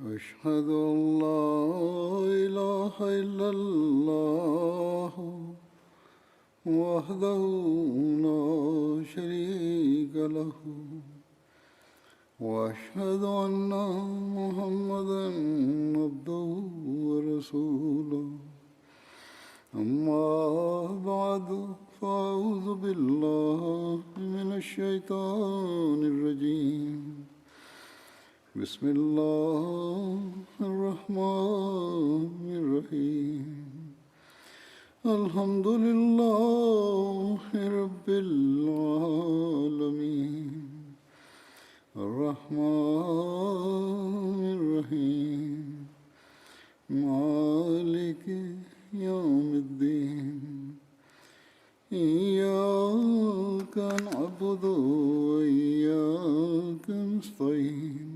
أشهد أن لا إله إلا الله وحده لا شريك له وأشهد أن محمدا عبده ورسوله أما بعد فأعوذ بالله من الشيطان الرجيم بسم الله الرحمن الرحيم الحمد لله رب العالمين الرحمن الرحيم مالك يوم الدين إياك نعبد وإياك نستعين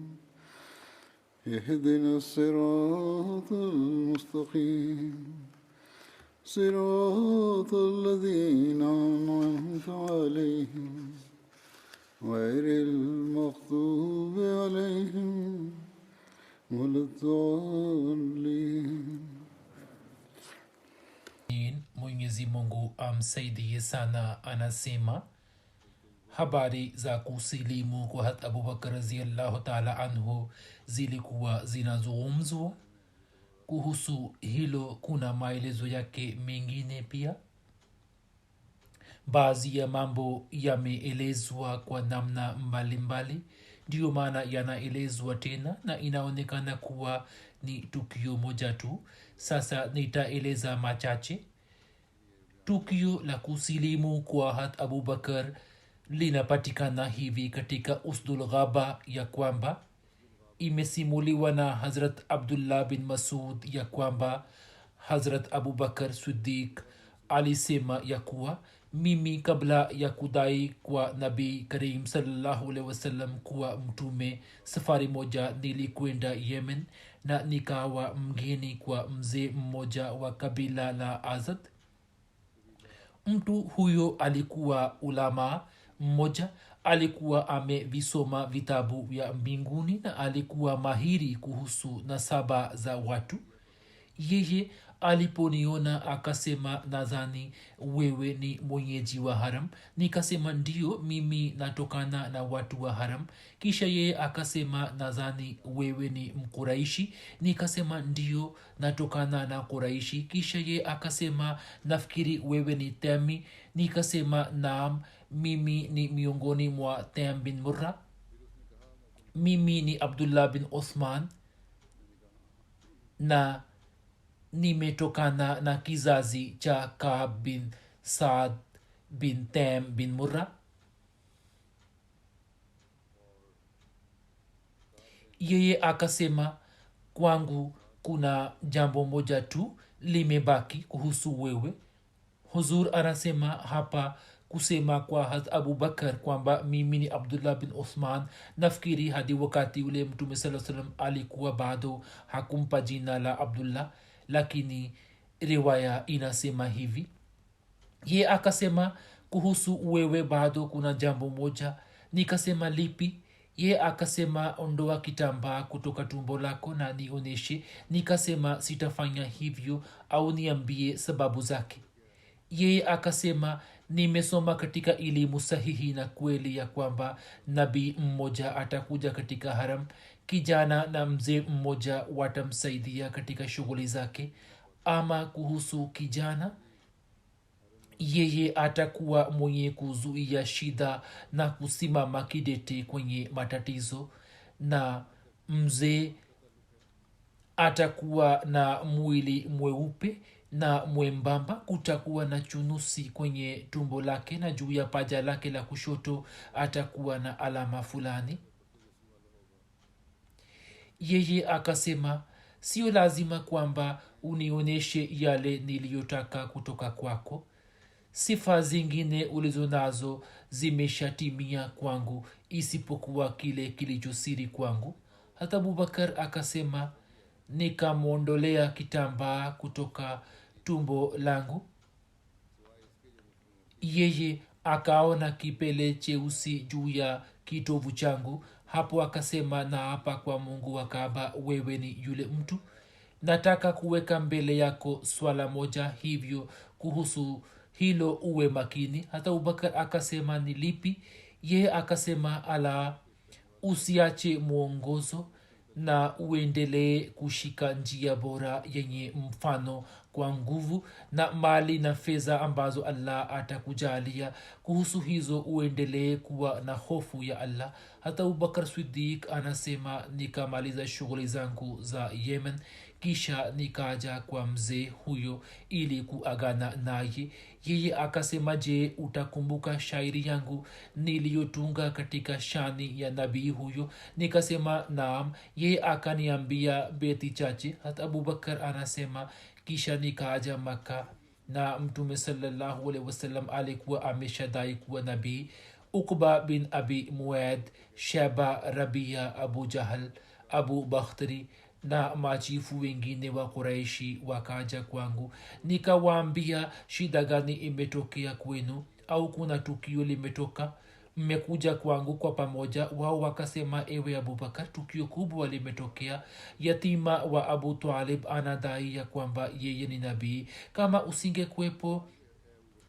اهدنا الصراط المستقيم صراط الذين أنعمت عليهم غير المغضوب عليهم ولا الضالين. Mwenyezi Mungu amsaidie sana. Anasema habari za kusilimu kwa hat Abubakar radhiyallahu ta'ala anhu zilikuwa zinazungumzwa. Kuhusu hilo kuna maelezo yake mengine pia. Baadhi ya mambo yameelezwa kwa namna mbalimbali, ndiyo maana yanaelezwa tena na inaonekana kuwa ni tukio moja tu. Sasa nitaeleza machache. Tukio la kusilimu kwa hat Abubakar linapatikana hivi katika Usdul Ghaba, ya kwamba imesimuliwa na Hazrat Abdullah bin Masud ya kwamba Hazrat Abubakar Siddiq alisema ya kuwa mimi kabla ya kudai kwa Nabii Karim sallallahu alaihi wasallam kuwa mtume, safari moja nilikwenda Yemen na nikawa mgeni kwa mzee mmoja wa kabila la Azad. Mtu huyo alikuwa ulama mmoja, alikuwa amevisoma vitabu vya mbinguni na alikuwa mahiri kuhusu nasaba za watu. Yeye aliponiona akasema, nadhani wewe ni mwenyeji wa haram. Nikasema ndio, mimi natokana na watu wa haram. Kisha yeye akasema, nadhani wewe ni Mkuraishi. Nikasema ndio, natokana na Kuraishi. Kisha yeye akasema, nafikiri wewe ni Temi. Nikasema naam, mimi ni miongoni mwa Tem bin Murra. Mimi ni Abdullah bin Uthman na nimetokana na kizazi cha Kaab bin Saad bin Tem bin Murra. Yeye akasema, kwangu kuna jambo moja tu limebaki kuhusu wewe. Huzur anasema hapa kusema kwa Hazrat Abubakar kwamba mimi ni Abdullah bin Uthman, nafikiri hadi wakati ule Mtume sallallahu alaihi wasallam alikuwa bado hakumpa jina la Abdullah, lakini riwaya inasema hivi. Ye akasema, kuhusu wewe bado kuna jambo moja. Nikasema lipi? Ye akasema, ondoa kitambaa kutoka tumbo lako na nioneshe. Nikasema sitafanya hivyo, au niambie sababu zake. Yeye akasema, nimesoma katika elimu sahihi na kweli ya kwamba nabii mmoja atakuja katika haram. Kijana na mzee mmoja watamsaidia katika shughuli zake. Ama kuhusu kijana, yeye atakuwa mwenye kuzuia shida na kusimama kidete kwenye matatizo, na mzee atakuwa na mwili mweupe na mwembamba. Kutakuwa na chunusi kwenye tumbo lake na juu ya paja lake la kushoto atakuwa na alama fulani. Yeye akasema, sio lazima kwamba unionyeshe yale niliyotaka kutoka kwako. Sifa zingine ulizo nazo zimeshatimia kwangu, isipokuwa kile kilichosiri kwangu. Hata Abubakar akasema, nikamwondolea kitambaa kutoka tumbo langu. Yeye akaona kipele cheusi juu ya kitovu changu. hapo akasema, naapa kwa mungu wa kaaba, wewe ni yule mtu. Nataka kuweka mbele yako swala moja, hivyo kuhusu hilo uwe makini. Hata abubakar akasema, ni lipi? Ye akasema, ala, usiache mwongozo na uendelee kushika njia bora yenye mfano kwa nguvu na mali na fedha ambazo allah atakujalia. Kuhusu hizo uendelee kuwa na hofu ya allah. hata abubakar sidik anasema, nikamaliza shughuli zangu za yemen, kisha nikaja kwa mzee huyo ili kuagana naye. Yeye akasema, je, utakumbuka shairi yangu niliyotunga katika shani ya nabii huyo? Nikasema naam. Yeye akaniambia beti chache. hata abubakar anasema, kisha nikaja maka na mtume sallallahu alaihi wasallam alikuwa ameshadai kuwa nabii. ukba bin abi muad, sheba, rabia, abu jahal, abu bakhtari na machifu wengine wa quraishi wakaja kwangu. Nikawaambia, shida gani imetokea kwenu, au kuna tukio limetoka mmekuja kwangu kwa pamoja? Wao wakasema, ewe abubakar, tukio kubwa limetokea. yatima wa abu talib anadai ya kwamba yeye ni nabii. kama usingekwepo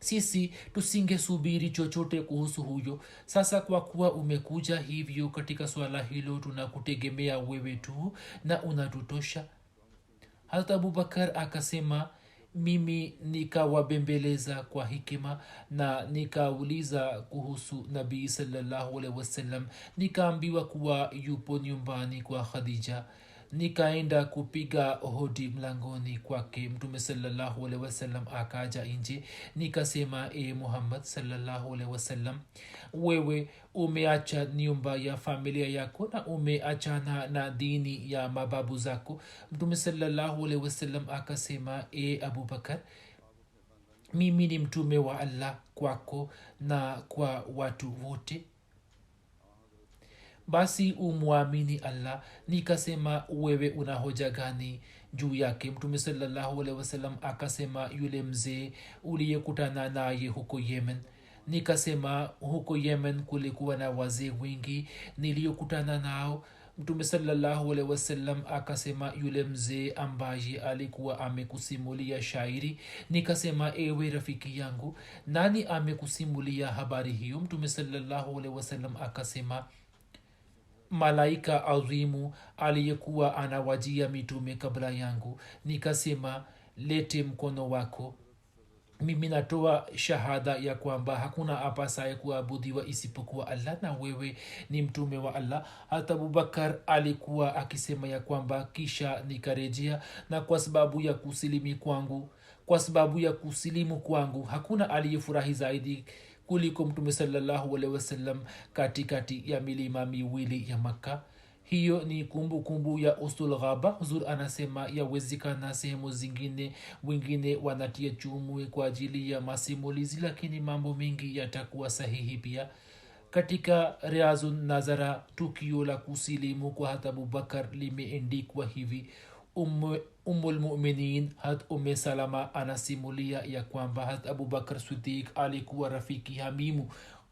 sisi tusingesubiri chochote kuhusu huyo. sasa kwa kuwa umekuja hivyo katika swala hilo, tunakutegemea wewe tu na unatutosha. hata abubakar akasema, mimi nikawabembeleza kwa hikima na nikauliza kuhusu nabii sallallahu alaihi wasallam. nikaambiwa kuwa yupo nyumbani kwa khadija. nikaenda kupiga hodi mlangoni kwake. mtume sallallahu alaihi wasallam akaja nje. nikasema, muhammad sallallahu alaihi wasallam, wewe umeacha nyumba ya familia yako na umeachana na dini ya mababu zako. mtume sallallahu alaihi wasallam akasema, abubakar, mimi ni mtume wa allah kwako na kwa watu wote, basi umwamini allah. nikasema, wewe una hoja gani juu yake? mtume sallallahu alaihi wasallam akasema, yule mzee uliyekutana naye huko yemen. nikasema, huko yemen kulikuwa na wazee wengi niliyokutana nao. mtume sallallahu alaihi wasallam akasema, yule mzee ambaye alikuwa amekusimulia shairi. nikasema, ewe rafiki yangu, nani amekusimulia habari hiyo? mtume sallallahu alaihi wasallam akasema, malaika azimu aliyekuwa anawajia mitume kabla yangu. nikasema, lete mkono wako. mimi natoa shahada ya kwamba hakuna apasaye kuabudiwa isipokuwa allah na wewe ni mtume wa allah. hata abubakar alikuwa akisema ya kwamba, kisha nikarejea, na kwa sababu ya kusilimu kwangu hakuna aliyefurahi zaidi kuliko mtume sallallahu alaihi wasallam katikati ya milima miwili ya makka. hiyo ni kumbukumbu ya ustul ghaba. huzur anasema, yawezekana sehemu zingine wengine wanatia chumwe kwa ajili ya masimulizi, lakini mambo mengi yatakuwa sahihi pia. katika riazun nazara, tukio la kusilimu kwa hata abubakar limeendikwa hivi. umulmuminin hat ume salama anasimulia ya kwamba hat abubakar sidik alikuwa rafiki hamimu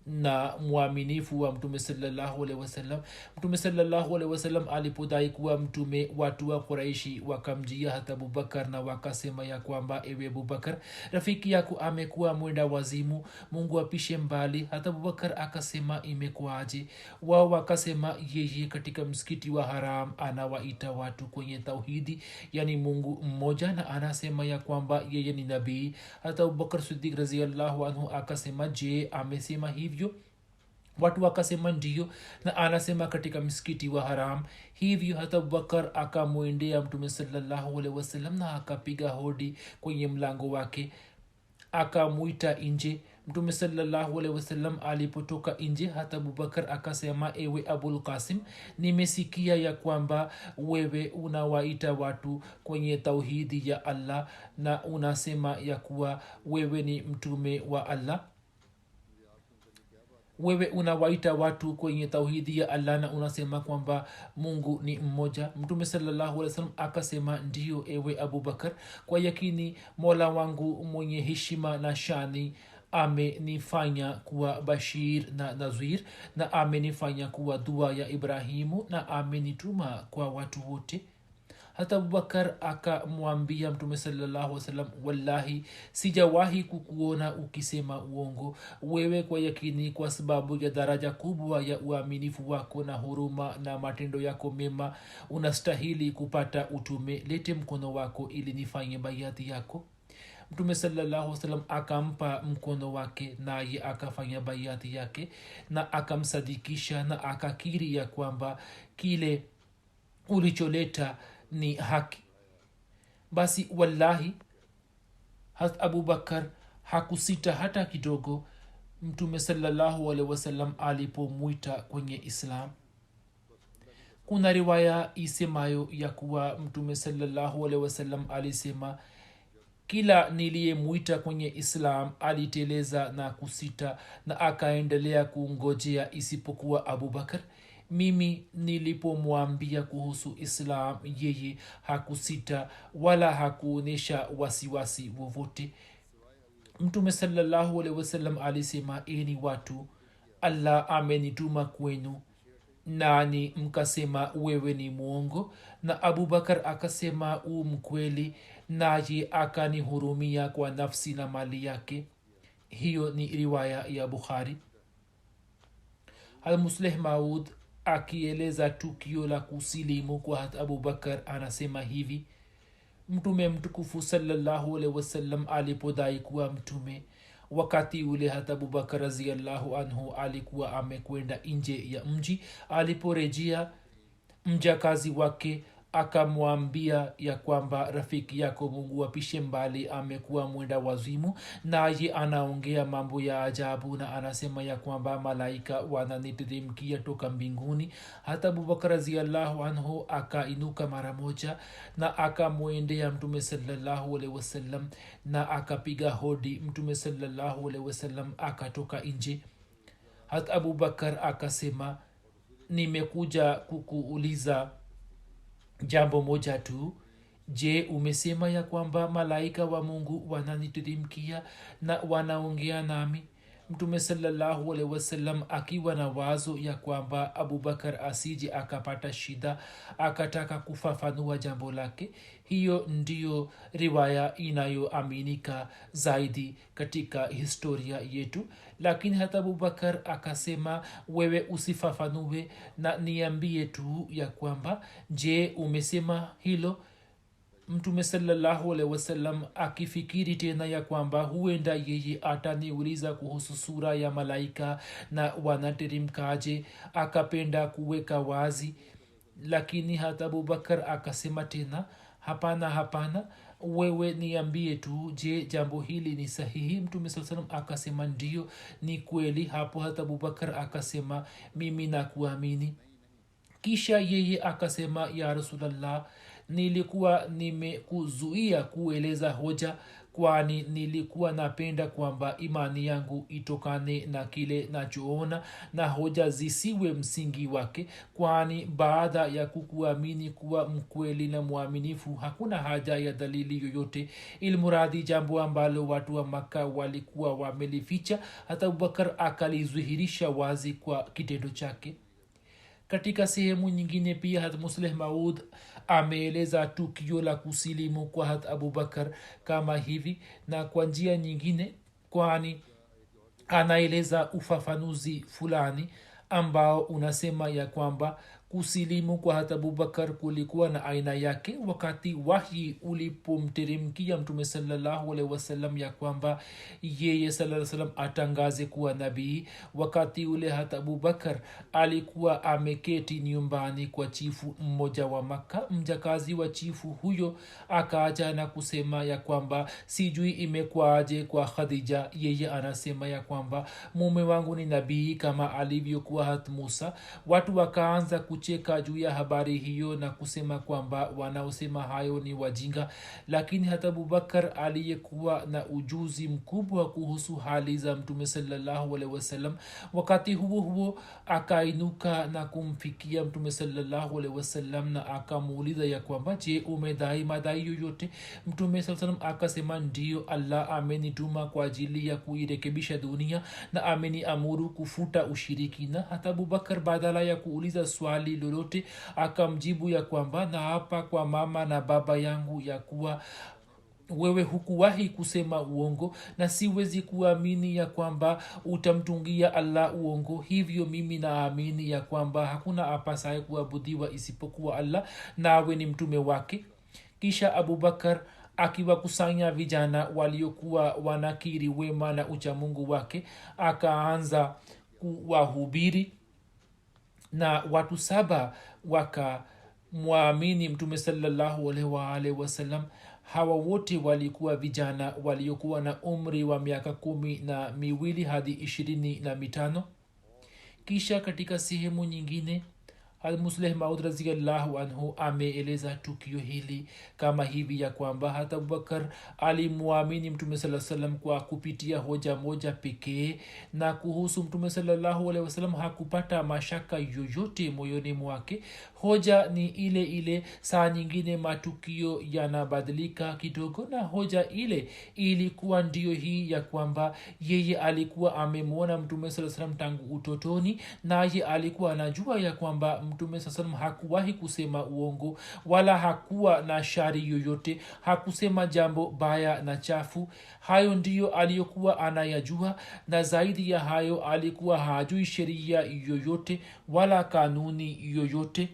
na mwaminifu wa mtume sallallahu alaihi wasallam. mtume sallallahu alaihi wasallam alipodai kuwa mtume, watu wa quraishi wakamjia hata abubakar na wakasema ya kwamba, ewe abubakar, rafiki yako amekuwa mwenda wazimu, mungu apishe mbali. hata abubakar akasema, imekuaje? wao wakasema, yeye katika msikiti wa haram anawaita watu kwenye tauhidi, yani mungu mmoja, na anasema ya kwamba yeye ni nabii. hata abubakar siddiq radhiyallahu anhu akasema, je, amesema hivyo? watu wakasema ndiyo, na anasema katika msikiti wa haram. hivyo hata abubakar akamwendea mtume sallallahu alaihi wasallam na akapiga hodi kwenye mlango wake, akamwita nje. mtume sallallahu alaihi wasallam alipotoka nje, hata abubakar akasema, ewe abul qasim, nimesikia ya kwamba wewe unawaita watu kwenye tauhidi ya allah na unasema ya kuwa wewe ni mtume wa allah. wewe unawaita watu kwenye tauhidi ya allah na unasema kwamba mungu ni mmoja. mtume sallallahu alaihi wasallam akasema, ndiyo ewe abubakar, kwa yakini mola wangu mwenye heshima na shani amenifanya kuwa bashir na nazir na amenifanya kuwa dua ya ibrahimu na amenituma kwa watu wote. hata abubakar akamwambia mtume sallallahu wasallam, wallahi sijawahi kukuona ukisema uongo wewe, kwa yakini kwa sababu ya daraja kubwa ya uaminifu wako na huruma na matendo yako mema unastahili kupata utume. lete mkono wako ili nifanye baiati yako. mtume sallallahu wasallam akampa mkono wake, naye akafanya baiati yake na akamsadikisha na akakiri ya kwamba kile ulicholeta ni haki. basi wallahi hat abubakar hakusita hata kidogo mtume sallallahu alaihi wasallam alipomwita kwenye islam. kuna riwaya isemayo ya kuwa mtume sallallahu alaihi wasallam alisema, kila niliyemwita kwenye islam aliteleza na kusita na akaendelea kungojea isipokuwa abubakar. mimi nilipomwambia kuhusu islam yeye hakusita wala hakuonyesha wasiwasi wowote. mtume sallallahu alaihi wasallam alisema, eni watu, allah amenituma kwenu, nani mkasema wewe ni mwongo, na abubakar akasema u mkweli, naye akanihurumia kwa nafsi na mali yake. hiyo ni riwaya ya bukhari. almusleh maud akieleza tukio la kusilimu kwa hat abubakar anasema hivi: mtume mtukufu sallallahu alaihi wasallam alipodai kuwa mtume, wakati ule hata abubakar raziallahu anhu alikuwa amekwenda nje ya mji. aliporejea mjakazi wake akamwambia ya kwamba rafiki yako mungu apishe mbali amekuwa mwenda wazimu, naye anaongea mambo ya ajabu na anasema ya kwamba malaika wananiteremkia toka mbinguni. hata abubakar raziallahu anhu akainuka mara moja na akamwendea mtume sallallahu alaihi wasallam na akapiga hodi. mtume sallallahu alaihi wasallam akatoka nje. hata abubakar akasema, nimekuja kukuuliza jambo moja tu. je, umesema ya kwamba malaika wa mungu wananiteremkia na wanaongea nami? mtume sallallahu alaihi wasallam akiwa na wazo ya kwamba abubakar asije akapata shida akataka kufafanua jambo lake. hiyo ndiyo riwaya inayoaminika zaidi katika historia yetu. lakini hata abubakar akasema, wewe usifafanue na niambie tu ya kwamba je, umesema hilo? mtume sallallahu alaihi wasallam akifikiri tena ya kwamba huenda yeye ataniuliza kuhusu sura ya malaika na wanateremkaje, akapenda kuweka wazi. lakini hata abubakar akasema tena, hapana, wewe niambie tu, je, jambo hili ni sahihi? mtume saa salam akasema, ndio, ni kweli. hapo hata abubakar akasema, mimi nakuamini. kisha yeye akasema, ya rasulllah, nilikuwa nimekuzuia kueleza hoja, kwani nilikuwa napenda kwamba imani yangu itokane na kile nachoona na hoja zisiwe msingi wake, kwani baada ya kukuamini kuwa mkweli na mwaminifu hakuna haja ya dalili yoyote, ilmuradhi jambo ambalo watu wa Makka walikuwa wamelificha hata Abubakar akalizuhirisha wazi kwa kitendo chake. katika sehemu nyingine pia hat musleh maud ameeleza tukio la kusilimu kwa hat abubakar kama hivi na kwa njia nyingine, kwani anaeleza ufafanuzi fulani ambao unasema ya kwamba kusilimu kwa hata abubakar kulikuwa na aina yake. wakati wahi ulipomteremkia mtume sallallahu alaihi wasallam ya kwamba yeye sallallahu alaihi wasallam atangaze kuwa nabii, wakati ule hata abubakar alikuwa ameketi nyumbani kwa chifu mmoja wa Makka. mjakazi wa chifu huyo akaja na kusema ya kwamba sijui imekwaje kwa Khadija, yeye anasema ya kwamba mume wangu ni nabii kama alivyokuwa hat Musa. watu wakaanza kucheka juu ya habari hiyo na kusema kwamba wanaosema hayo ni wajinga. Lakini hata abubakar aliyekuwa na ujuzi mkubwa kuhusu hali za mtume sallallahu alaihi wasallam, wakati huo huo akainuka na kumfikia mtume sallallahu alaihi wasallam na akamuuliza ya kwamba je, umedai madai yoyote? Mtume sallallahu alaihi wasallam akasema ndio, Allah amenituma kwa ajili ya kuirekebisha dunia na ameniamuru kufuta ushirikina. hata abubakar badala ya kuuliza swali lolote akamjibu ya kwamba naapa kwa mama na baba yangu ya kuwa wewe hukuwahi kusema uongo na siwezi kuamini ya kwamba utamtungia Allah uongo. Hivyo mimi naamini ya kwamba hakuna apasaye kuabudiwa isipokuwa Allah, nawe ni mtume wake. Kisha abubakar akiwakusanya vijana waliokuwa wanakiri wema na uchamungu wake akaanza kuwahubiri na watu 7 wakamwamini mtume sallallahu alaihi wasallam. Hawa wote walikuwa vijana waliokuwa na umri wa miaka 12 hadi 25. kisha katika sehemu nyingine Al-Musleh Maud radhiyallahu anhu ameeleza tukio hili kama hivi ya kwamba hata Abubakar alimwamini mtume sallallahu alaihi wasallam kwa kupitia hoja moja pekee, na kuhusu mtume sallallahu alaihi wasallam hakupata mashaka yoyote moyoni mwake. Hoja ni ile ile, saa nyingine matukio yanabadilika kidogo, na hoja ile ilikuwa ndio hii ya kwamba yeye alikuwa amemwona mtume sallallahu alaihi wasallam tangu utotoni, naye alikuwa anajua ya kwamba mtume sallam hakuwahi kusema uongo wala hakuwa na shari yoyote, hakusema jambo baya na chafu. Hayo ndiyo aliyokuwa anayajua, na zaidi ya hayo alikuwa hajui sheria yoyote wala kanuni yoyote.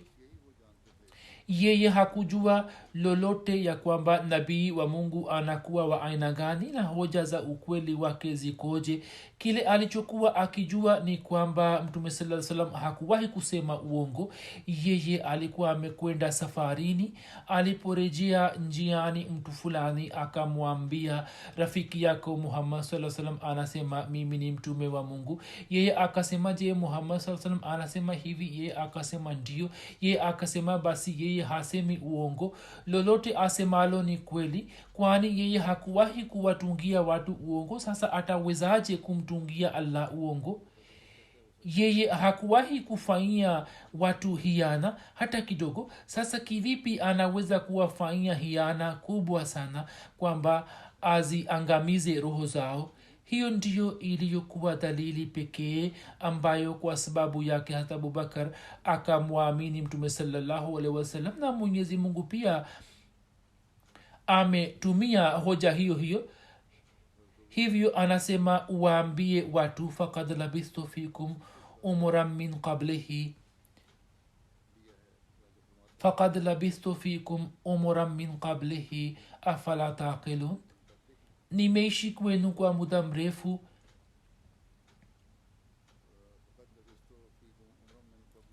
Yeye hakujua lolote ya kwamba nabii wa Mungu anakuwa wa aina gani na hoja za ukweli wake zikoje. Kile alichokuwa akijua ni kwamba mtume sallallahu alaihi wasallam hakuwahi kusema uongo. Yeye alikuwa amekwenda safarini, aliporejea njiani mtu fulani akamwambia, rafiki yako Muhammad sallallahu alaihi wasallam anasema mimi ni mtume wa Mungu. Yeye akasema, je, Muhammad sallallahu alaihi wasallam anasema hivi? Yeye akasema ndio. Yeye akasema basi yeye hasemi uongo, lolote asemalo ni kweli, kwani yeye hakuwahi kuwatungia watu uongo. Sasa atawezaje kumtungia Allah uongo? Yeye hakuwahi kufanyia watu hiana hata kidogo. Sasa kivipi anaweza kuwafanyia hiana kubwa sana kwamba aziangamize roho zao? Hiyo ndiyo iliyokuwa dalili pekee ambayo kwa sababu yake hata Abubakar akamwamini mtume sallallahu alaihi wasallam, na Mwenyezi Mungu pia ametumia hoja hiyo hiyo. Hivyo anasema waambie watu, faqad labistu fikum umran min qablihi, faqad labistu fikum umran min qablihi afala taqilun, nimeishi kwenu kwa muda mrefu,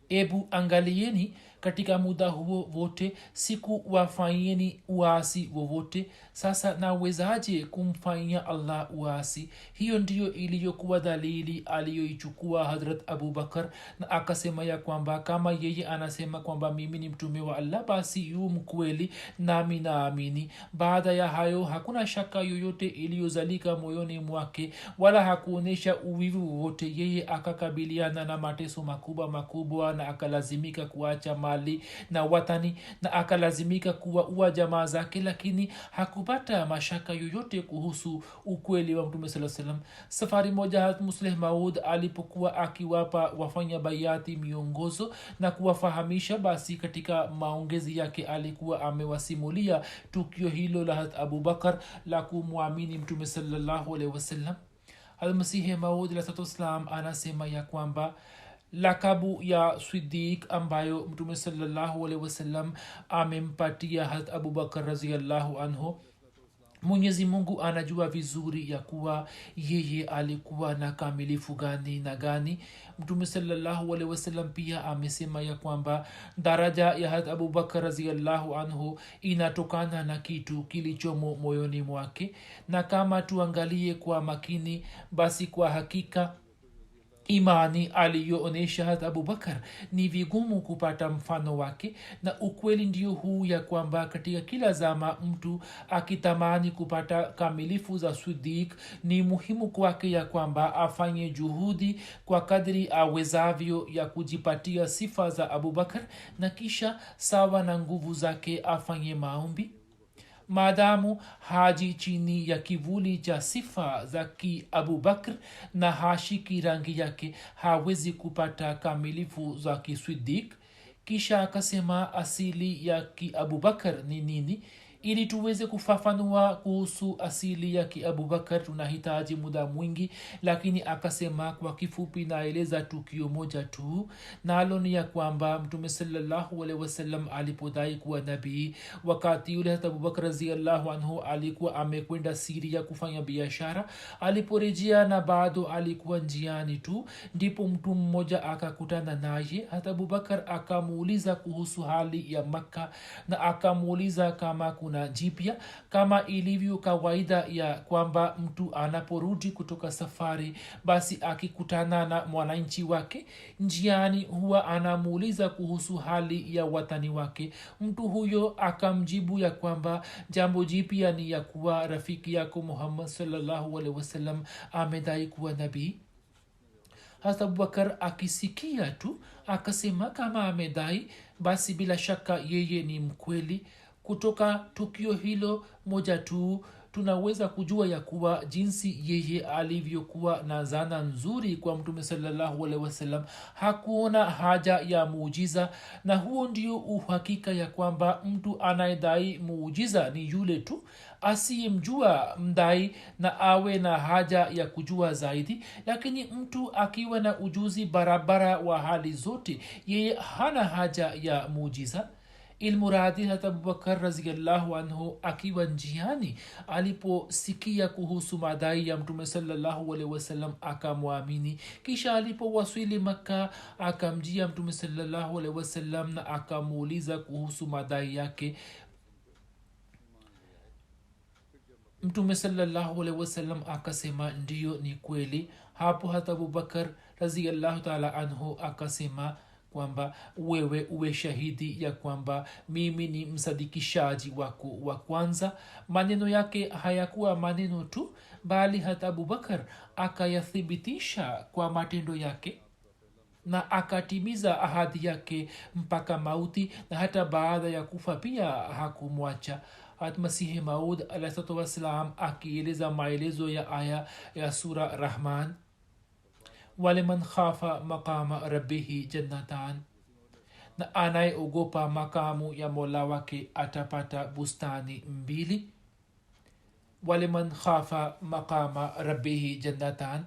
ebu angalieni katika muda huo wote siku wafanyeni uasi wowote. Sasa nawezaje kumfanyia Allah uasi? Hiyo ndiyo iliyokuwa dalili aliyoichukua Hadrat Abubakar, na akasema ya kwamba kama yeye anasema kwamba mimi ni mtume wa Allah, basi yu mkweli nami naamini. Baada ya hayo hakuna shaka yoyote iliyozalika moyoni mwake wala hakuonyesha uvivu wote. Yeye akakabiliana na mateso makubwa na akalazimika kuacha mali na watani na akalazimika kuwaua jamaa zake, lakini hakupata mashaka yoyote kuhusu ukweli wa mtume sallallahu alaihi wasallam. Safari moja Hazrat Musleh Maud alipokuwa akiwapa wafanya bayati miongozo na kuwafahamisha, basi katika maongezi yake alikuwa amewasimulia tukio hilo la Hazrat Abubakar la kumwamini mtume sallallahu alaihi wasallam. Hazrat Masihi Maud alayhi salam anasema ya kwamba lakabu ya Siddiq ambayo mtume sallallahu alaihi wasallam amempatia Hazrat Abubakar radhiyallahu anhu, Mwenyezi Mungu anajua vizuri ya kuwa yeye alikuwa na kamilifu gani na gani. Mtume sallallahu alaihi wasallam pia amesema ya kwamba daraja ya Hazrat Abubakar radhiyallahu anhu inatokana na kitu kilichomo moyoni mwake, na kama tuangalie kwa makini, basi kwa hakika imani aliyoonyesha hat abubakar ni vigumu kupata mfano wake. Na ukweli ndio huu ya kwamba katika kila zama mtu akitamani kupata kamilifu za Siddiq, ni muhimu kwake ya kwamba afanye juhudi kwa kadri awezavyo ya kujipatia sifa za abubakar, na kisha sawa na nguvu zake afanye maombi. Maadamu haji chini ya kivuli cha sifa za ki abubakr na hashiki rangi yake, hawezi kupata kamilifu za kiswidik. Kisha akasema asili ya ki abubakar ni nini. Ili tuweze kufafanua kuhusu asili ya ki abubakar tunahitaji muda mwingi, lakini akasema kwa kifupi naeleza tukio moja tu, nalo ni ya kwamba mtume sallallahu alaihi wasallam alipodai kuwa nabii, wakati yule hata abubakar radhiallahu anhu alikuwa amekwenda Siria kufanya biashara. Aliporejea na bado alikuwa njiani tu, ndipo mtu mmoja akakutana naye. Hata abubakar akamuuliza kuhusu hali ya Makka, na akamuuliza kama kuna jipya. Kama ilivyo kawaida ya kwamba mtu anaporudi kutoka safari, basi akikutana na mwananchi wake njiani huwa anamuuliza kuhusu hali ya watani wake. Mtu huyo akamjibu ya kwamba jambo jipya ni ya kuwa rafiki yako Muhammad sallallahu alaihi wasallam amedai kuwa nabii. Hata abubakar akisikia tu akasema kama amedai, basi bila shaka yeye ni mkweli. Kutoka tukio hilo moja tu tunaweza kujua ya kuwa jinsi yeye alivyokuwa na zana nzuri kwa mtume sallallahu alaihi wasallam, hakuona haja ya muujiza. Na huo ndio uhakika ya kwamba mtu anayedai muujiza ni yule tu asiyemjua mdai na awe na haja ya kujua zaidi. Lakini mtu akiwa na ujuzi barabara wa hali zote, yeye hana haja ya muujiza. Ilmuradi hata abubakar radhiallahu anhu akiwa njiani aliposikia kuhusu madai ya mtume sallallahu alaihi wasallam akamwamini. Kisha alipowasili Makka akamjia mtume sallallahu alaihi wasallam na akamuuliza kuhusu madai yake. Mtume sallallahu alaihi wasallam akasema ndiyo, ni kweli. Hapo hata abubakar radhiallahu taala anhu akasema kwamba wewe uwe shahidi ya kwamba mimi ni msadikishaji wako wa kwanza. Maneno yake hayakuwa maneno tu, bali hata abubakar akayathibitisha kwa matendo yake na akatimiza ahadi yake mpaka mauti, na hata baada ya kufa pia hakumwacha. Masihi Maud alaihi wassalam akieleza maelezo ya aya ya sura Rahman, waliman khafa maqama rabbihi jannatan, na anayeogopa makamu ya mola wake atapata bustani mbili. Waliman khafa maqama rabbihi jannatan,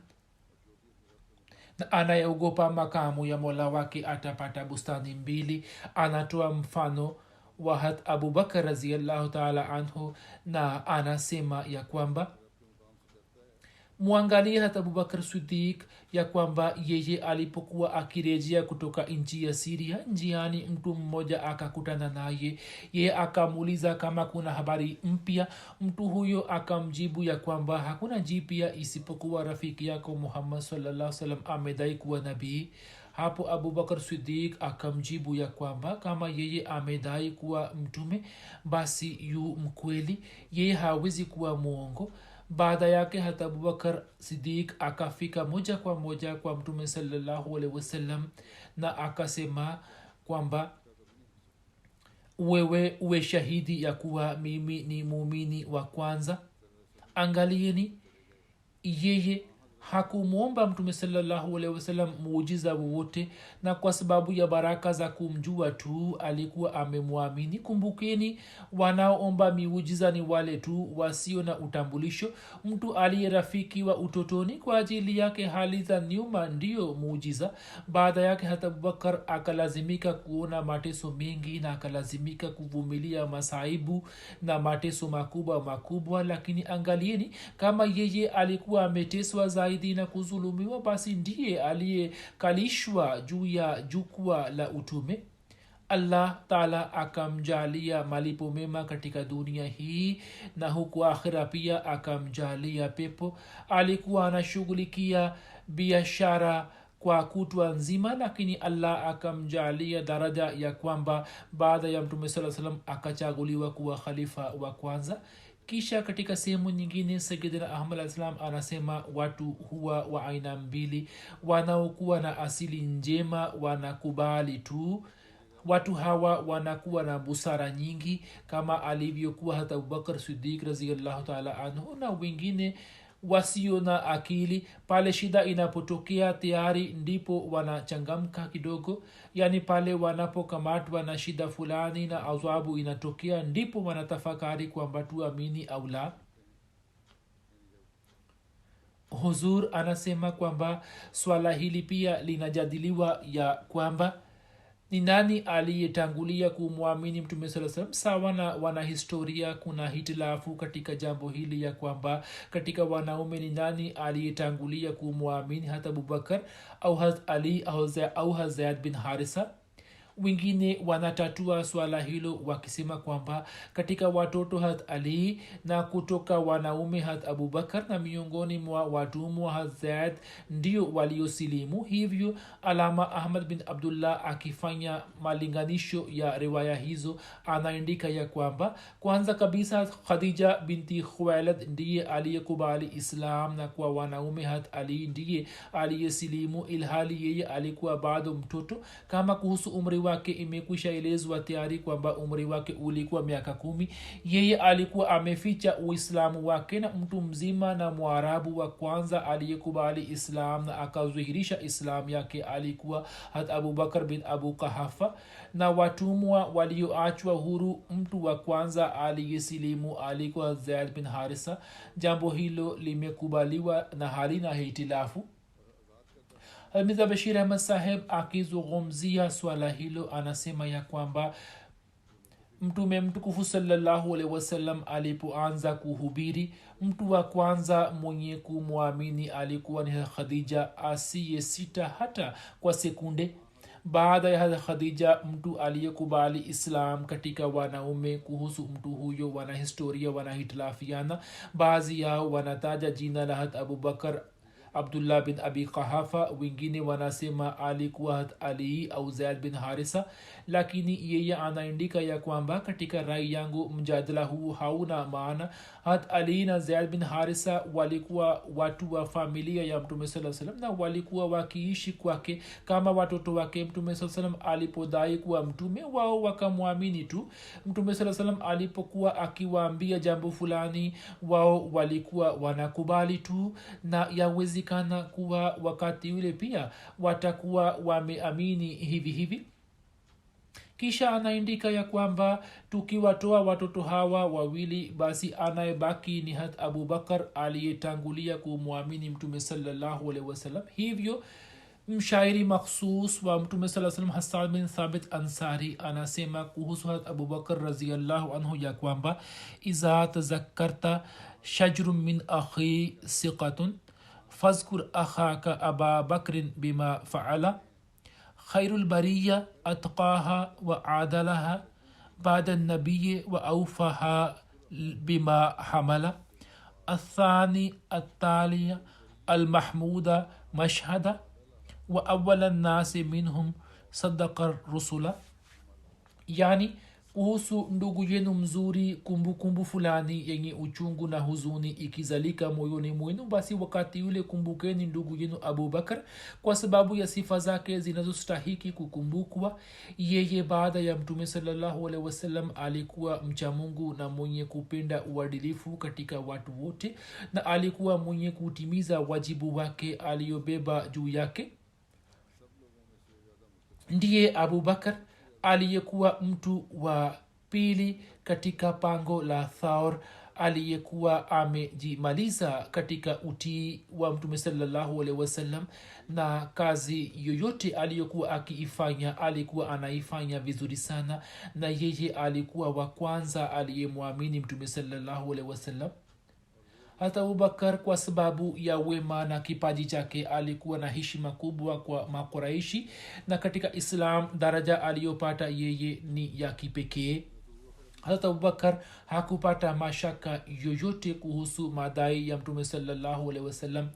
na anayeogopa makamu ya mola wake atapata bustani mbili. Anatoa mfano wa hat abubakar radhiallahu taala anhu, na anasema ya kwamba muangalie hata abubakar Siddiq ya kwamba yeye alipokuwa akirejea kutoka nchi ya Siria, njiani mtu mmoja akakutana naye. Yeye akamuuliza kama kuna habari mpya. Mtu huyo akamjibu ya kwamba hakuna jipya isipokuwa rafiki yako Muhammad sallallahu alaihi wasallam amedai kuwa nabii. Hapo abubakar Siddiq akamjibu ya kwamba kama yeye amedai kuwa mtume, basi yu mkweli, yeye hawezi kuwa mwongo. Baada yake hata abubakar Siddiq akafika moja kwa moja kwa mtume sallallahu alaihi wasallam na akasema kwamba wewe uwe shahidi ya kuwa mimi ni muumini wa kwanza. Angalieni, yeye hakumwomba mtume sallallahu alaihi wasallam muujiza wowote, na kwa sababu ya baraka za kumjua tu alikuwa amemwamini. Kumbukeni, wanaoomba miujiza ni wale tu wasio na utambulisho. Mtu aliye rafiki wa utotoni, kwa ajili yake hali za nyuma ndiyo muujiza. Baada yake hata abubakar akalazimika kuona mateso mengi na akalazimika kuvumilia masaibu na mateso makubwa. Lakini angalieni, kama yeye alikuwa ameteswa zaidi na kuzulumiwa, basi ndiye aliyekalishwa juu ya jukwaa la utume. Allah taala akamjalia malipo mema katika dunia hii, na huku akhira pia akamjalia pepo. Alikuwa anashughulikia biashara kwa kutwa nzima, lakini allah akamjalia daraja ya kwamba baada ya mtume saa salam akachaguliwa kuwa khalifa wa kwanza. kisha katika sehemu nyingine sayidina ahmad alah salam anasema watu huwa wa aina mbili. wanaokuwa na asili njema wanakubali tu. watu hawa wanakuwa na busara nyingi kama alivyokuwa hata abubakar sidik raziallahu taala anhu, na wengine wasio na akili pale shida inapotokea tayari ndipo wanachangamka kidogo, yaani pale wanapokamatwa na shida fulani na adhabu inatokea ndipo wanatafakari kwamba tuamini au la. huzur anasema kwamba swala hili pia linajadiliwa ya kwamba ni nani aliyetangulia kumwamini mtume saa salam. sawa na wanahistoria kuna hitilafu katika jambo hili ya kwamba katika wanaume ni nani aliyetangulia kumwamini hata abubakar au hat ali au hazayad bin harisa. wengine wanatatua swala hilo wakisema kwamba katika watoto hat ali na kutoka wanaume hat abubakar na miongoni mwa watumwa hat zaid ndio waliosilimu. hivyo alama ahmad bin abdullah akifanya malinganisho ya riwaya hizo anaandika ya kwamba kwanza kabisa khadija binti khuwailid ndiye aliyekubali islam, na kwa wanaume hat ali ndiye aliyesilimu ilhali yeye alikuwa bado mtoto. kama kuhusu umri wake imekwisha elezwa tayari kwamba umri wake ulikuwa miaka 10. yeye alikuwa ameficha uislamu wake, na mtu mzima na mwarabu wa kwanza aliyekubali islam na akazuhirisha islam yake alikuwa hat abubakar bin abu qahafa. na watumwa walioachwa huru mtu wa kwanza aliyesilimu alikuwa zaid bin harisa. jambo hilo limekubaliwa na halina hitilafu. mirza bashir ahmad saheb akizungumzia swala hilo anasema ya kwamba mtume mtukufu sallallahu alaihi wasallam alipoanza kuhubiri mtu wa kwanza mwenye kumwamini alikuwa ni khadija asiye sita hata kwa sekunde. baada ya khadija mtu aliyekubali islam katika wanaume kuhusu mtu huyo wanahistoria wanahitilafiana. baadhi yao wanataja jina la hat abubakar abdullah bin abi qahafa, wengine wanasema alikuwa hat ali au zaid bin harisa, lakini yeye anaandika ya kwamba katika rai yangu mjadala huu hauna maana. hat ali na zaid bin harisa walikuwa watu wa familia ya mtume saa salam na walikuwa wakiishi kwake kama watoto wake. mtume saa salam alipodai kuwa mtume wao wakamwamini tu. mtume saa salam alipokuwa akiwaambia jambo fulani wao walikuwa wanakubali tu, na yawezekana kuwa wakati ule pia watakuwa wameamini hivi hivi. kisha anaandika ya kwamba tukiwatoa watoto hawa wawili basi anayebaki ni hat abubakar aliyetangulia kumwamini mtume sallallahu alaihi wasallam. hivyo mshairi makhsus wa mtume saa salam hasan bin thabit ansari anasema kuhusu hat abubakar raziallahu anhu ya kwamba iza tazakkarta shajrun min akhi siqatun fazkur akhaka aba bakrin bima faala خير البرية أتقاها وعادلها بعد النبي وأوفها بما حمل الثاني التالي المحمود مشهد وأول الناس منهم صدق الرسل. يعني kuhusu ndugu yenu mzuri kumbukumbu fulani yenye uchungu na huzuni ikizalika moyoni mwenu, basi wakati yule kumbukeni ndugu yenu abubakar kwa sababu ya sifa zake zinazostahiki kukumbukwa. yeye baada ya mtume sallallahu alaihi wasallam alikuwa mcha mungu na mwenye kupenda uadilifu katika watu wote, na alikuwa mwenye kutimiza wajibu wake aliyobeba juu yake. ndiye abubakar aliyekuwa mtu wa pili katika pango la thaur aliyekuwa amejimaliza katika utii wa mtume sallallahu alaihi wasallam, na kazi yoyote aliyokuwa akiifanya alikuwa anaifanya vizuri sana, na yeye alikuwa wa kwanza aliyemwamini mtume sallallahu alaihi wasallam. hata abubakar kwa sababu ya wema na kipaji chake alikuwa na heshima kubwa kwa makuraishi, na katika islam daraja aliyopata yeye ni ya kipekee. hata abubakar hakupata mashaka yoyote kuhusu madai ya mtume sallallahu alaihi wasallam.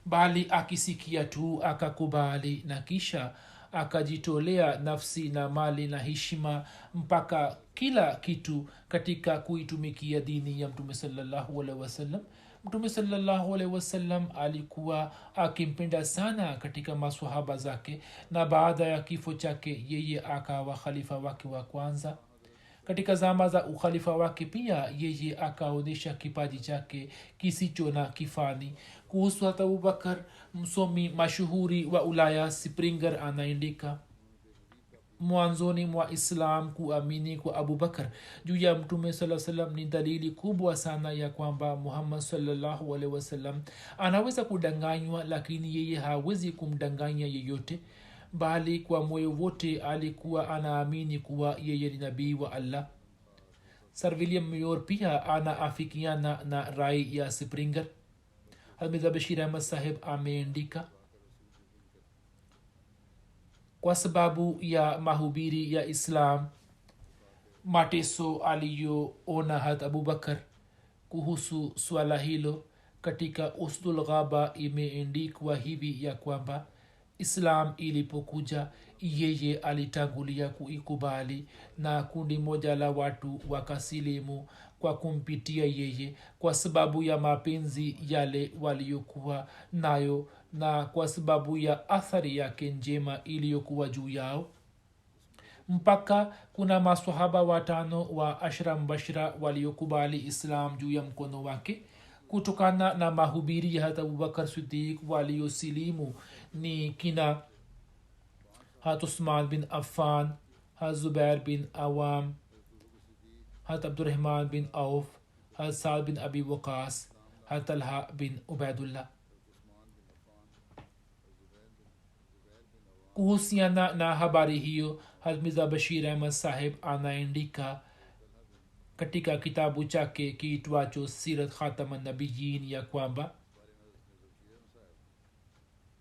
bali akisikia tu akakubali na kisha akajitolea nafsi na mali na heshima mpaka kila kitu katika kuitumikia dini ya mtume salallahu alaihi wasallam. Mtume salallahu alaihi wasallam alikuwa akimpenda sana katika maswahaba zake, na baada ya kifo chake yeye akawa khalifa wake wa kwanza. Katika zama za ukhalifa wake pia yeye akaonyesha kipaji chake kisicho na kifani. Kuhusu hata abubakar, msomi mashuhuri wa ulaya springer anaandika, mwanzoni mwa islam kuamini kwa abubakar juu ya mtume saa salam ni dalili kubwa sana ya kwamba muhammad sallallahu alaihi wasallam anaweza kudanganywa, lakini yeye hawezi kumdanganya yeyote, bali kwa moyo wote alikuwa anaamini kuwa yeye ni nabii wa allah. sir william mayor pia anaafikiana na rai ya springer. Mirza bashir ahmad saheb ameandika, kwa sababu ya mahubiri ya islam, mateso aliyoona had abubakar kuhusu swala hilo, katika usdul ghaba imeendikwa hivi ya kwamba islam ilipokuja yeye alitangulia kuikubali na kundi moja la watu wakasilimu kwa kumpitia yeye kwa sababu ya mapenzi yale waliokuwa nayo na kwa sababu ya athari yake njema iliyokuwa juu yao. Mpaka kuna maswahaba 5 wa ashra mbashra waliokubali islam juu ya mkono wake. Kutokana na mahubiri ya hata abubakar siddiq waliosilimu ni kina hat usman bin affan, hat zubair bin awam, hat abdurrahman bin auf, hat saad bin abi waqas, hat talha bin ubaidullah. Kuhusiana na habari hiyo, hat mirza bashir ahmad saheb anaandika katika kitabu chake kiitwacho sirat khataman nabiyin ya kwamba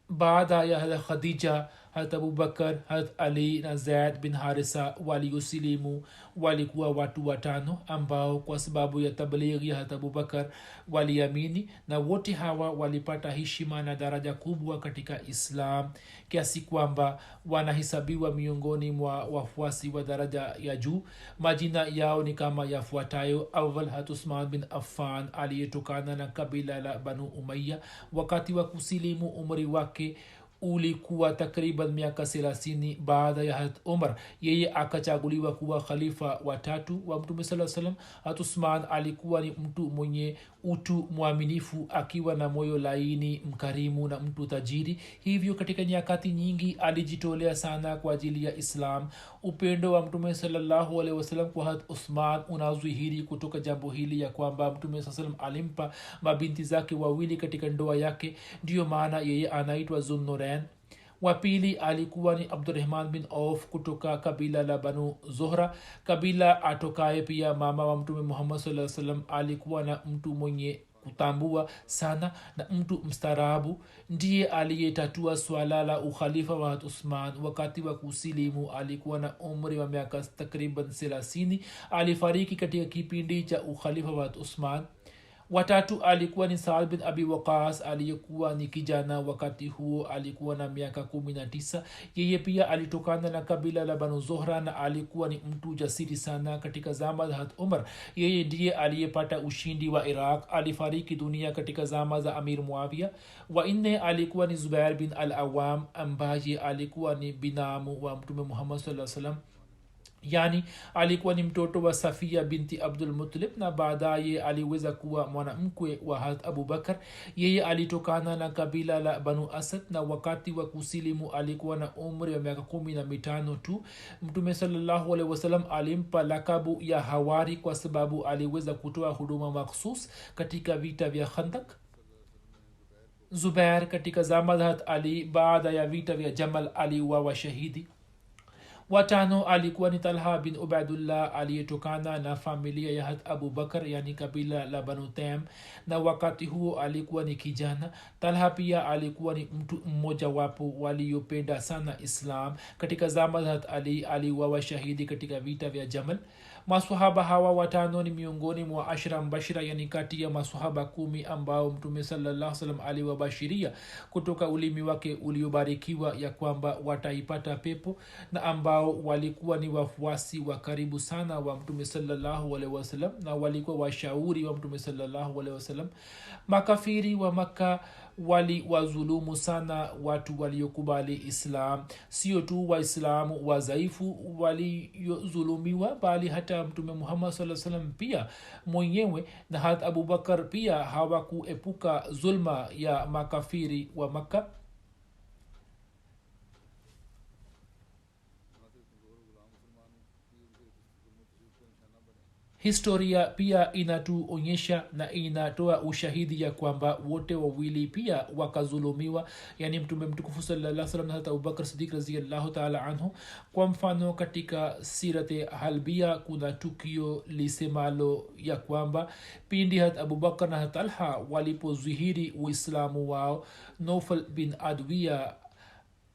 baada ya hadrat khadija, hadrat abubakar, hadrat ali na zaid bin harisa waliosilimu walikuwa watu 5 ambao kwa sababu ya tablighi ya hadrat abubakar waliamini, na wote hawa walipata heshima na daraja kubwa katika islam kiasi kwamba wanahesabiwa miongoni mwa wafuasi wa daraja ya juu. Majina yao ni kama yafuatayo: awal hat usman bin affan aliyetokana na kabila la banu umaya. Wakati wa kusilimu umri wake ulikuwa takriban miaka 30 baada ya hat umar. Yeye akachaguliwa kuwa khalifa wa 3 wa mtume saa salam. hat usman alikuwa ni mtu mwenye utu mwaminifu, akiwa na moyo laini, mkarimu na mtu tajiri. Hivyo katika nyakati nyingi alijitolea sana kwa ajili ya islam. Upendo wa mtume sallallahu alaihi wasallam kwa hat usman unazihiri kutoka jambo hili ya kwamba mtume saa salam alimpa mabinti zake 2 katika ndoa yake, ndiyo maana yeye anaitwa zulnorain. wa pili alikuwa ni abdurrahman bin auf kutoka kabila la banu zohra, kabila atokaye pia mama wa mtume muhammad sallallahu alaihi wasallam. alikuwa na mtu mwenye kutambua sana na mtu mstarabu. Ndiye aliyetatua swala la ukhalifa wa hat usman. wakati wa kusilimu alikuwa na umri wa miaka takriban 30. alifariki katika kipindi cha ukhalifa wa hat usman. Watatu alikuwa ni saad bin abi waqas aliyekuwa ni kijana wakati huo, alikuwa na miaka 19. yeye pia alitokana na kabila la banu zohra na alikuwa ni mtu jasiri sana katika zama za hat umar. yeye ndiye aliyepata ushindi wa iraq. alifariki dunia katika zama za amir muawia. wa 4 alikuwa ni zubair bin al awam ambaye alikuwa ni binamu wa mtume muhammad sallallahu alaihi wasallam, yani alikuwa ni mtoto wa safia binti abdul muttalib na baadaye aliweza kuwa mwanamkwe wa hat abubakar. yeye alitokana na kabila la banu asad na wakati wa kusilimu alikuwa na umri wa miaka 15 tu. mtume sallallahu alaihi wasallam alimpa lakabu ya hawari kwa sababu aliweza kutoa huduma makhsus katika vita vya khandak. zubair katika zama za hat ali baada ya vita vya jamal aliuawa shahidi. watano alikuwa ni talha bin ubaidullah aliyetokana na familia ya hat abu bakar yani kabila la banu tem na wakati huo alikuwa ni kijana. Talha pia alikuwa ni mtu mmoja wapo waliopenda sana islam. Katika zama za hat ali aliuawa shahidi katika vita vya jamal. Maswahaba hawa watano ni miongoni mwa ashra mbashira yani kati ya maswahaba 10 ambao mtume sallallahu alaihi wasallam aliwabashiria kutoka ulimi wake uliobarikiwa ya kwamba wataipata pepo na ambao walikuwa ni wafuasi wa karibu sana wa mtume sallallahu alaihi wasallam na walikuwa washauri wa mtume sallallahu alaihi wasallam. Makafiri wa Makka waliwadhulumu sana watu waliokubali islam. Sio tu waislamu wadhaifu waliodhulumiwa bali hata mtume Muhammad sallallahu alaihi wasallam pia mwenyewe na hata Abubakar pia hawakuepuka zulma ya makafiri wa Makka. Historia pia inatuonyesha na inatoa ushahidi ya kwamba wote wawili pia wakazulumiwa yani mtume mtukufu sallallahu alaihi wasallam na hata Abubakar Siddiq radhiyallahu ta'ala anhu. Kwa mfano katika sirate halbia kuna tukio lisemalo ya kwamba pindi hata Abubakar na hata Talha walipozihiri uislamu wao, Nawfal bin Adwiya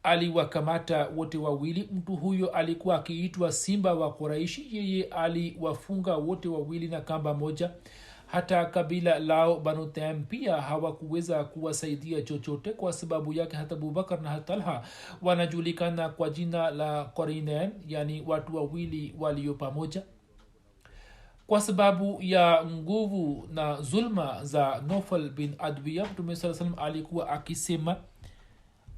aliwakamata wote wawili. Mtu huyo alikuwa akiitwa simba wa Quraishi. Yeye aliwafunga wote wawili na kamba moja. Hata kabila lao banu taim pia hawakuweza kuwasaidia chochote. Kwa sababu yake hata Abubakar na hata Talha wanajulikana kwa jina la qarinain yani watu wawili walio pamoja. Kwa sababu ya nguvu na zulma za Nawfal bin Adwiya, Mtume sallallahu alaihi wasallam alikuwa akisema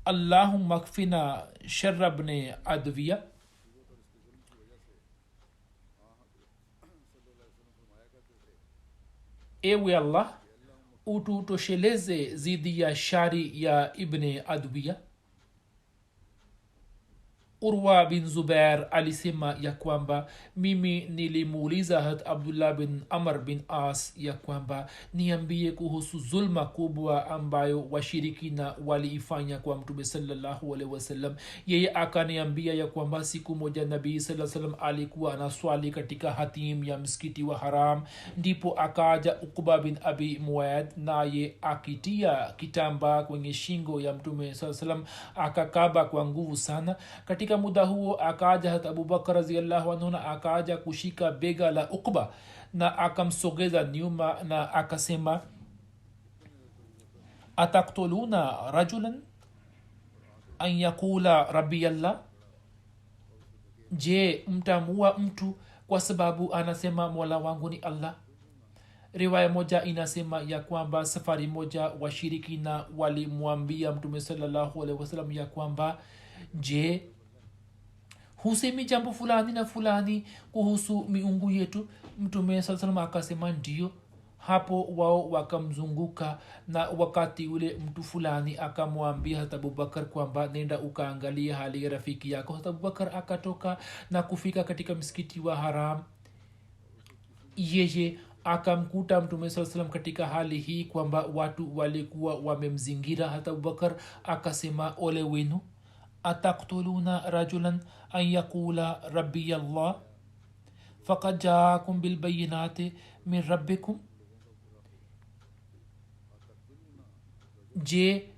Allahumma kfina sharra ibn Adwiya, ewe Allah ututosheleze zidi ya shari ya ibn Adwiya. Urwa bin Zubair alisema ya kwamba mimi nilimuuliza hat Abdullah bin Amr bin As ya kwamba niambie kuhusu zulma kubwa ambayo washirikina waliifanya kwa mtume sallallahu alaihi wasallam. Yeye akaniambia ya kwamba siku moja nabii sallallahu alaihi wasallam alikuwa anaswali katika hatim ya msikiti wa Haram, ndipo akaja Uqba bin Abi Muad naye akitia kitambaa kwenye shingo ya mtume sallallahu alaihi wasallam akakaba kwa nguvu sana. Katika muda huo akaja hata Abubakar radhiyallahu anhu na akaja kushika bega la Uqba na akamsogeza nyuma na akasema ataktuluna rajulan an yaqula rabbi Allah, je mtamua mtu kwa sababu anasema mola wangu ni Allah? Riwaya moja inasema ya kwamba safari moja washirikina walimwambia mtume sallallahu alaihi wasallam ya kwamba je husemi jambo fulani na fulani kuhusu miungu yetu? Mtume sallallahu akasema ndio. Hapo wao wakamzunguka na wakati ule mtu fulani akamwambia hata Abubakar kwamba nenda ukaangalia hali ya rafiki yako. Hata Abubakar akatoka na kufika katika msikiti wa Haram. Yeye akamkuta mtume sallallahu katika hali hii kwamba watu walikuwa wamemzingira. hata Abubakar akasema ole wenu, ataktuluna rajulan an yaqula rabbi Allah faqad jaakum bilbayinati min rabbikum, je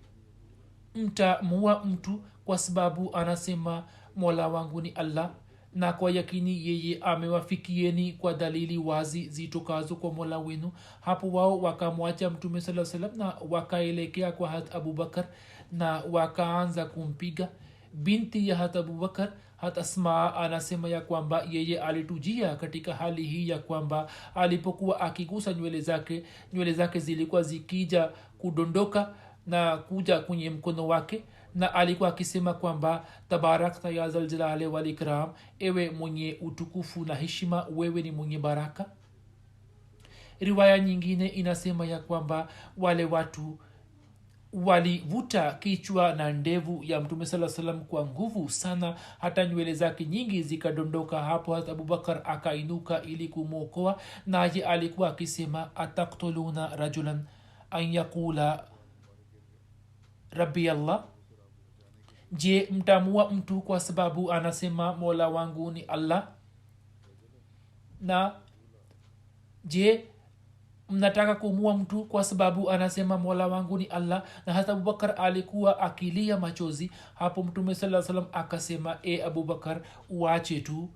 mtamua mtu kwa sababu anasema mola wangu ni Allah na kwa yakini yeye amewafikieni kwa dalili wazi zitokazo kwa mola wenu? Hapo wao wakamwacha mtume sallallahu alaihi wasallam na wakaelekea kwa hat Abubakar na wakaanza kumpiga. Binti ya hata Abubakar hata Asma anasema ya kwamba yeye alitujia katika hali hii ya kwamba alipokuwa akigusa nywele zake zilikuwa zikija kudondoka na kuja kwenye mkono wake, na alikuwa akisema kwamba tabarakta ya zal jalali wal ikram, ewe mwenye utukufu na heshima, wewe ni mwenye baraka. Riwaya nyingine inasema ya kwamba wale watu walivuta kichwa na ndevu ya mtume sallallahu alaihi wasallam kwa nguvu sana hata nywele zake nyingi zikadondoka. Hapo hata Abubakar akainuka ili kumwokoa, naye alikuwa akisema ataktuluna rajulan an yaqula rabbi Allah, je mtamua mtu kwa sababu anasema mola wangu ni allah na je mnataka kumua mtu kwa sababu anasema mola wangu ni allah na hata abubakar alikuwa akilia machozi hapo mtume saa salam akasema abubakar uache tu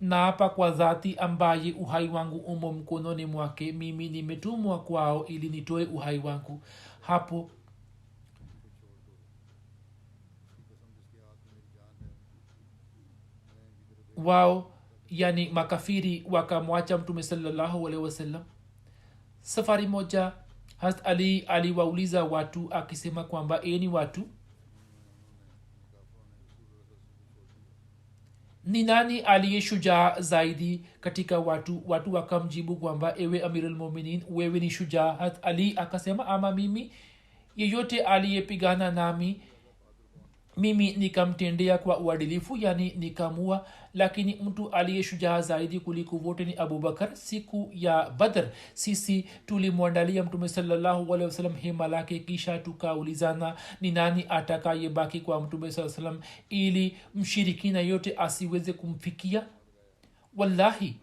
na hapa kwa dhati ambaye uhai wangu umo mkononi mwake mimi nimetumwa kwao ili nitoe uhai wangu hapo wao yani makafiri wakamwacha mtume sallallahu alaihi wasallam safari moja Hazrat ali aliwauliza watu akisema kwamba eni watu ni nani aliye shujaa zaidi katika watu wakamjibu kwamba ewe amirulmuminin wewe ni shujaa Hazrat ali akasema ama mimi yeyote aliyepigana nami mimi nikamtendea kwa uadilifu yani nikamua lakini mtu aliyeshujaa zaidi kuliko wote ni abubakar siku ya badr sisi tulimwandalia mtume sallallahu alaihi wasallam hema lake kisha tukaulizana ni nani atakayebaki kwa mtume sallallahu alaihi wasallam ili mshirikina yote asiweze kumfikia wallahi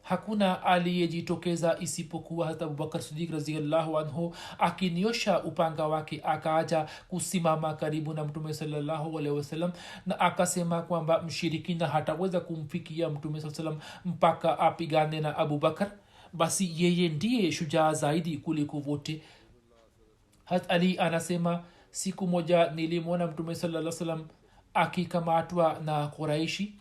hakuna aliyejitokeza isipokuwa hata abubakar sidik raziallahu anhu akiniosha upanga wake akaaja kusimama karibu na mtume sallallahu alaihi wasallam na akasema kwamba mshirikina hataweza kumfikia mtume saa salam mpaka apigane na abubakar basi yeye ndiye shujaa zaidi kuliko vote hat ali anasema siku moja nilimwona mtume sallallahu salam akikamatwa na quraishi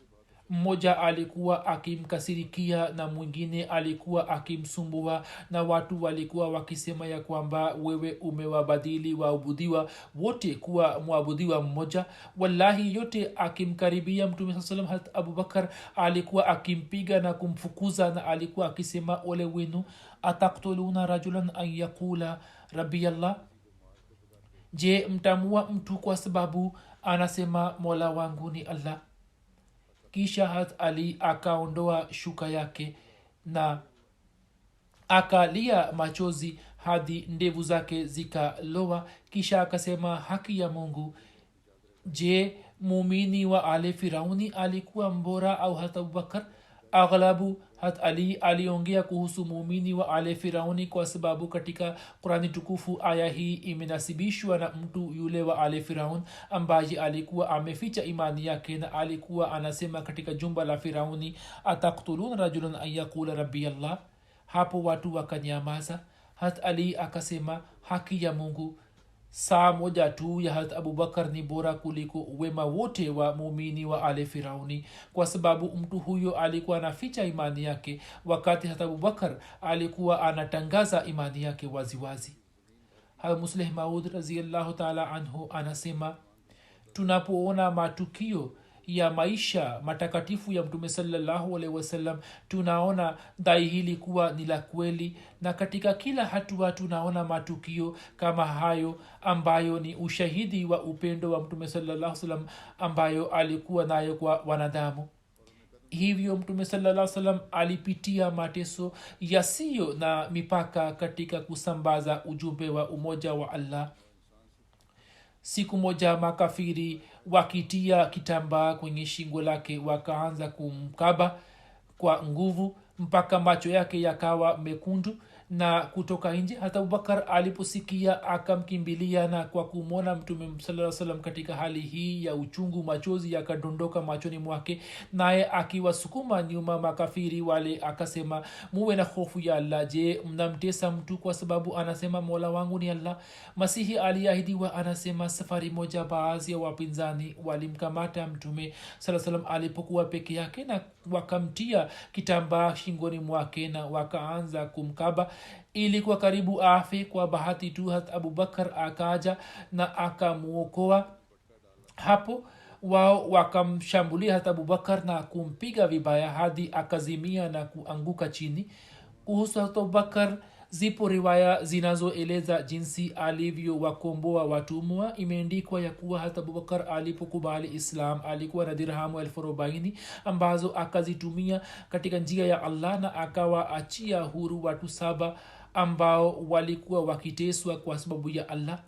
mmoja alikuwa akimkasirikia na mwingine alikuwa akimsumbua na watu walikuwa wakisema ya kwamba wewe umewabadili waabudiwa wote kuwa mwabudiwa mmoja wallahi yote akimkaribia mtume saa salam hat abubakar alikuwa akimpiga na kumfukuza na alikuwa akisema ole wenu ataktuluna rajulan an yaqula rabbi allah je mtamua mtu kwa sababu anasema mola wangu ni allah kisha hat ali akaondoa shuka yake na akalia machozi hadi ndevu zake zikalowa kisha akasema haki ya mungu je muumini wa ale firauni alikuwa mbora au hata abubakar aghlabu hat ali aliongea kuhusu muumini wa ale firauni kwa sababu katika qurani tukufu aya hii imenasibishwa na mtu yule wa ale firaun ambaye alikuwa ameficha imani yake na alikuwa anasema katika jumba la firauni ataktuluna rajulan an yaqula rabbi allah hapo watu wakanyamaza hat ali akasema haki ya mungu saa moja tu ya hat abubakar ni bora kuliko wema wote wa muumini wa ale firauni kwa sababu mtu huyo alikuwa anaficha imani yake wakati hat abubakar alikuwa anatangaza imani yake waziwazi musleh maud raziallahu taala anhu anasema tunapoona matukio ya maisha matakatifu ya mtume sallallahu alaihi wasallam tunaona dai hili kuwa ni la kweli na katika kila hatua tunaona matukio kama hayo ambayo ni ushahidi wa upendo wa mtume sallallahu alaihi wasallam ambayo alikuwa nayo kwa wanadamu hivyo mtume sallallahu alaihi wasallam alipitia mateso yasiyo na mipaka katika kusambaza ujumbe wa umoja wa allah siku moja makafiri wakitia kitambaa kwenye shingo lake wakaanza kumkaba kwa nguvu mpaka macho yake yakawa mekundu na kutoka nje hata abubakar aliposikia akamkimbilia na kwa kumwona mtume saa salam katika hali hii ya uchungu machozi yakadondoka machoni mwake naye akiwasukuma nyuma makafiri wale akasema muwe na hofu ya allah je mnamtesa mtu kwa sababu anasema mola wangu ni allah masihi aliahidiwa anasema safari moja baadhi ya wapinzani walimkamata mtume saa salam alipokuwa peke yake na wakamtia kitambaa shingoni mwake na wakaanza kumkaba ilikuwa karibu afe kwa bahati tu hat abubakar akaja na akamuokoa hapo wao wakamshambulia hata abubakar na kumpiga vibaya hadi akazimia na kuanguka chini kuhusu hata abubakar zipo riwaya zinazoeleza jinsi alivyowakomboa watumwa imeandikwa ya kuwa hata abubakar alipokubali islam alikuwa na dirhamu 40 ambazo akazitumia katika njia ya allah na akawaachia huru watu 7 ambao walikuwa wakiteswa kwa sababu ya allah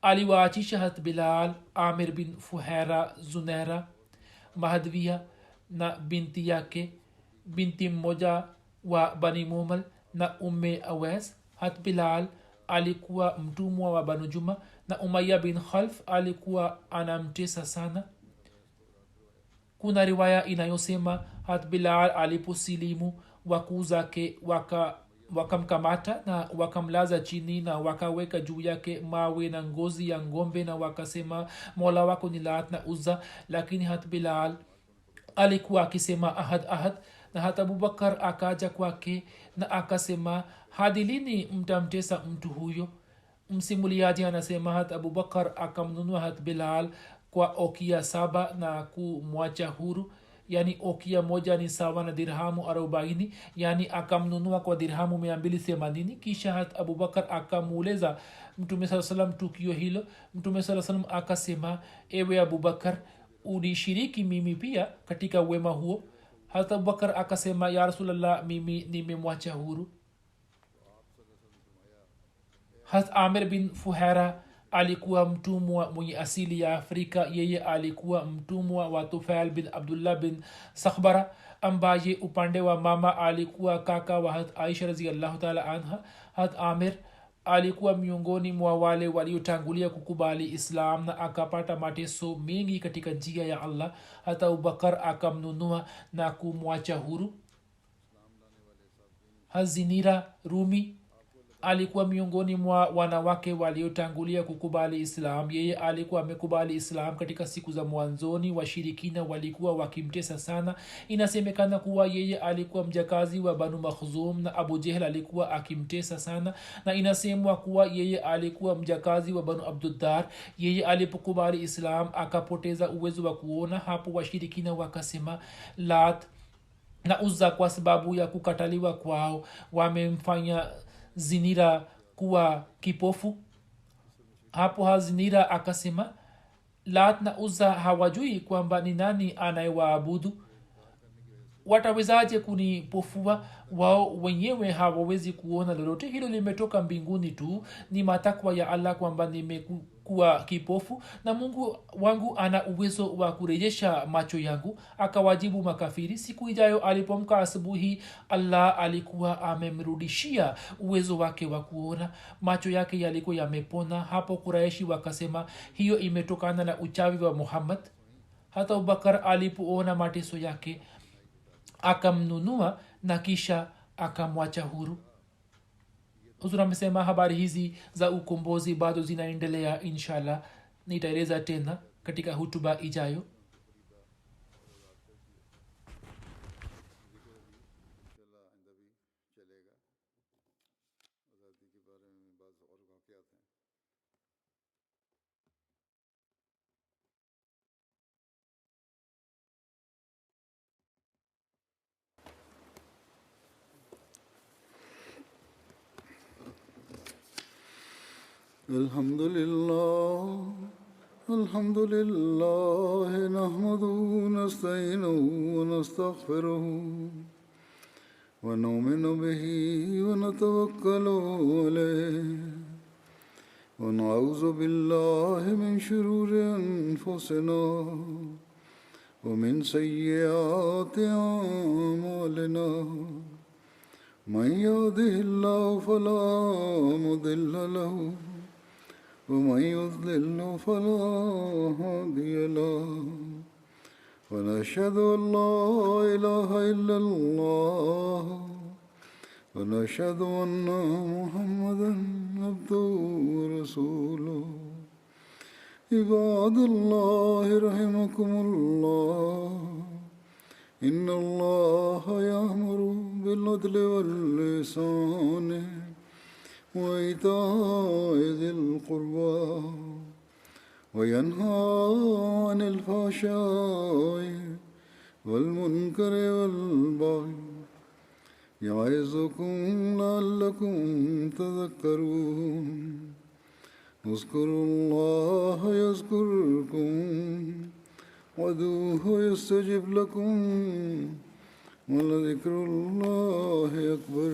aliwaachisha hat bilal amir bin fuhera zunaira mahadvia na binti yake binti mmoja wa bani mumal na umme awes. hat bilal alikuwa mtumwa wa banu juma na umaya bin khalf alikuwa anamtesa sana. kuna riwaya inayosema hat bilal aliposilimu wakuu zake wakamkamata na wakamlaza chini na wakaweka juu yake mawe na ngozi ya ngombe na wakasema mola wako ni Lat na Uzza. lakini hat bilal alikuwa akisema ahad ahad. na hata abubakar akaja kwake na akasema hadi lini mtamtesa mtu huyo? msimuliaji anasema hata abubakar akamnunua hat bilal kwa okia 7 na kumwacha huru, yani okia moja ni sawa na dirhamu 40, yani akamnunua kwa dirhamu 280. kisha hat abubakar akamuuliza mtume saa salam tukio hilo. mtume saa salam akasema ewe abubakar, ulishiriki mimi pia katika wema huo? hat abubakar akasema ya rasulllah, mimi nimemwacha huru. hat amir bin fuhera alikuwa mtumwa mwenye asili ya afrika. yeye alikuwa mtumwa wa tufail bin abdullah bin sakhbara ambaye upande wa mama alikuwa kaka wa hat aisha radhiallahu taala anha. hat amir alikuwa miongoni mwa wale waliotangulia kukubali islam na akapata mateso mengi katika njia ya allah. hata abubakar akamnunua na kumwacha huru. hazinira rumi alikuwa miongoni mwa wanawake waliotangulia kukubali islam. yeye alikuwa amekubali islam katika siku za mwanzoni. washirikina walikuwa wakimtesa sana. inasemekana kuwa yeye alikuwa mjakazi wa banu makhzum na abu jehl alikuwa akimtesa sana, na inasemwa kuwa yeye alikuwa mjakazi wa banu abduddar. yeye alipokubali islam akapoteza uwezo wa kuona. hapo washirikina wakasema Lat na Uzza kwa sababu ya kukataliwa kwao wamemfanya zinira kuwa kipofu. hapo hazinira akasema Lat na Uzza hawajui kwamba ni nani anayewaabudu, watawezaje kunipofua? wao wenyewe hawawezi kuona lolote, hilo limetoka mbinguni tu, ni matakwa ya allah kwamba nimekuwa kipofu na mungu wangu ana uwezo wa kurejesha macho yangu. akawajibu makafiri. siku ijayo alipomka asubuhi, allah alikuwa amemrudishia uwezo wake wa kuona, macho yake yalikuwa yamepona. hapo kuraishi wakasema hiyo imetokana na uchawi wa muhammad. hata abubakar alipoona mateso yake akamnunua na kisha akamwacha huru. huzur amesema habari hizi za ukombozi bado zinaendelea. inshallah nitaeleza tena katika hutuba ijayo. الحمد لله نحمده ونستعينه ونستغفره ونؤمن به ونتوكل عليه ونعوذ بالله من شرور أنفسنا ومن سيئات أعمالنا. من يهده الله فلا مضل له ومن يضلل فلا هادي له. ونشهد أن لا إله إلا الله ونشهد أن محمدا عبده ورسوله. عباد الله رحمكم الله، إن الله يأمر بالعدل والإحسان وإيتاء ذي القربى وينهى عن الفحشاء والمنكر والبغي يعظكم لعلكم تذكرون. اذكروا الله يذكركم وادعوه يستجب لكم ولذكر الله أكبر.